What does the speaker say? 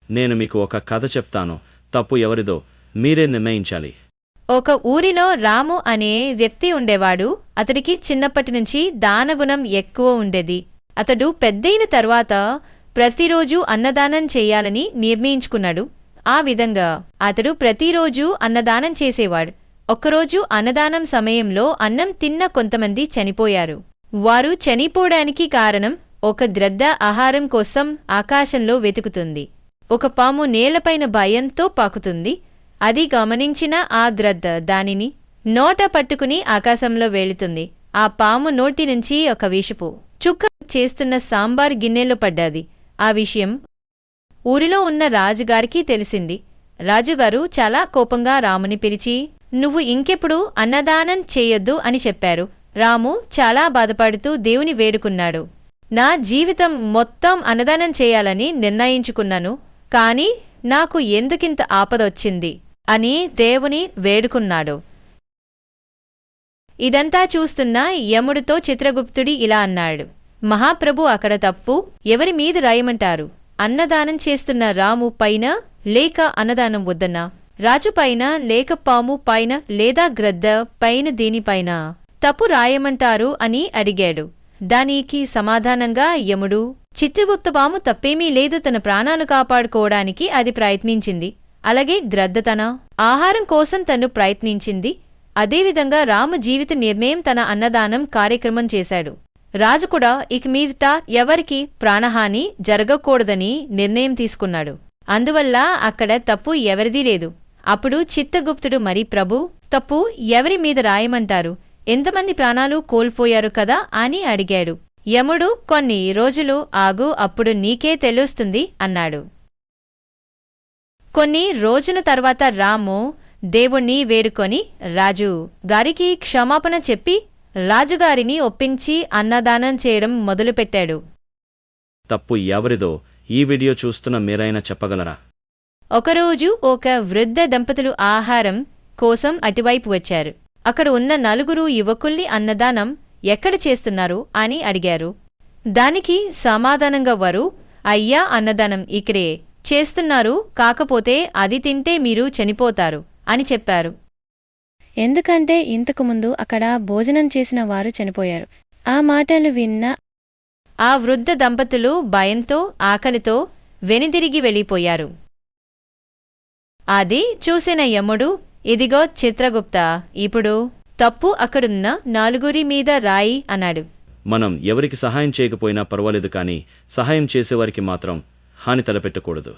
నేను మీకు ఒక కథ చెప్తాను. తప్పు ఎవరిదో మీరే నిర్ణయించాలి. ఒక ఊరిలో రాము అనే వ్యక్తి ఉండేవాడు. అతడికి చిన్నప్పటి నుంచి దానగుణం ఎక్కువ ఉండేది. అతడు పెద్దయిన తర్వాత ప్రతిరోజు అన్నదానం చెయ్యాలని నిర్ణయించుకున్నాడు. ఆ విధంగా అతడు ప్రతిరోజు అన్నదానం చేసేవాడు. ఒక్కరోజు అన్నదానం సమయంలో అన్నం తిన్న కొంతమంది చనిపోయారు. వారు చనిపోవడానికి కారణం ఒక గ్రద్ద ఆహారం కోసం ఆకాశంలో వెతుకుతుంది. ఒక పాము నేలపైన భయంతో పాకుతుంది. అది గమనించిన ఆ గ్రద్ద దానిని నోట పట్టుకుని ఆకాశంలో వెళుతుంది. ఆ పాము నోటి నుంచి ఒక విషపు చుక్క చేస్తున్న సాంబార్ గిన్నెలో పడ్డాది. ఆ విషయం ఊరిలో ఉన్న రాజుగారికి తెలిసింది. రాజుగారు చాలా కోపంగా రాముని పిలిచి, నువ్వు ఇంకెప్పుడు అన్నదానం చేయొద్దు అని చెప్పారు. రాము చాలా బాధపడుతూ దేవుని వేడుకున్నాడు. నా జీవితం మొత్తం అన్నదానం చేయాలని నిర్ణయించుకున్నాను, కాని నాకు ఎందుకింత ఆపదొచ్చింది అని దేవుని వేడుకున్నాడు. ఇదంతా చూస్తున్న యముడితో చిత్రగుప్తుడి ఇలా అన్నాడు, మహాప్రభు, అక్కడ తప్పు ఎవరి మీద రాయమంటారు? అన్నదానం చేస్తున్న రాము పైన, లేక అన్నదానం వద్దన్నా? రాజు పైన, లేక పాము పైన, లేదా గ్రద్ద పైన, దీనిపైన తప్పు రాయమంటారు అని అడిగాడు. దానికి సమాధానంగా యముడు, చిత్రగుప్త పాము తప్పేమీ లేదు, తన ప్రాణాలు కాపాడుకోవడానికి అది ప్రయత్నించింది. అలాగే గ్రద్ద తన ఆహారం కోసం తను ప్రయత్నించింది. అదేవిధంగా రాము జీవిత నిర్ణయం తన అన్నదానం కార్యక్రమం చేశాడు. రాజు కూడా ఇక మీదట ఎవరికి ప్రాణహాని జరగకూడదని నిర్ణయం తీసుకున్నాడు. అందువల్ల అక్కడ తప్పు ఎవరిదీ లేదు. అప్పుడు చిత్రగుప్తుడు, మరి ప్రభు, తప్పు ఎవరి మీద రాయమంటారు? ఎంతమంది ప్రాణాలు కోల్పోయారు కదా అని అడిగాడు. యముడు, కొన్ని రోజులు ఆగు, అప్పుడు నీకే తెలుస్తుంది అన్నాడు. కొన్ని రోజుల తర్వాత రాము దేవుణ్ణి వేడుకొని రాజు గారికి క్షమాపణ చెప్పి రాజుగారిని ఒప్పించి అన్నదానం చేయడం మొదలుపెట్టాడు. తప్పు ఎవరిదో ఈ వీడియో చూస్తున్న మీరైనా చెప్పగలరా? ఒకరోజు ఒక వృద్ధ దంపతులు ఆహారం కోసం అటువైపు వచ్చారు. అక్కడ ఉన్న 4 యువకుల్ని అన్నదానం ఎక్కడ చేస్తున్నారు అని అడిగారు. దానికి సమాధానంగా వారు, అయ్యా, అన్నదానం ఇక్కడే చేస్తున్నారు, కాకపోతే అది తింటే మీరు చనిపోతారు అని చెప్పారు. ఎందుకంటే ఇంతకుముందు అక్కడ భోజనం చేసిన వారు చనిపోయారు. ఆ మాటలు విన్న ఆ వృద్ధ దంపతులు భయంతో, ఆకలితో వెనుదిరిగి వెళ్ళిపోయారు. అది చూసిన యముడు, ఇదిగో చిత్రగుప్త, ఇప్పుడు తప్పు అక్కడున్న 4 మీద రాయి అన్నాడు. మనం ఎవరికి సహాయం చేయకపోయినా పర్వాలేదు, కానీ సహాయం చేసేవారికి మాత్రం హాని తలపెట్టకూడదు.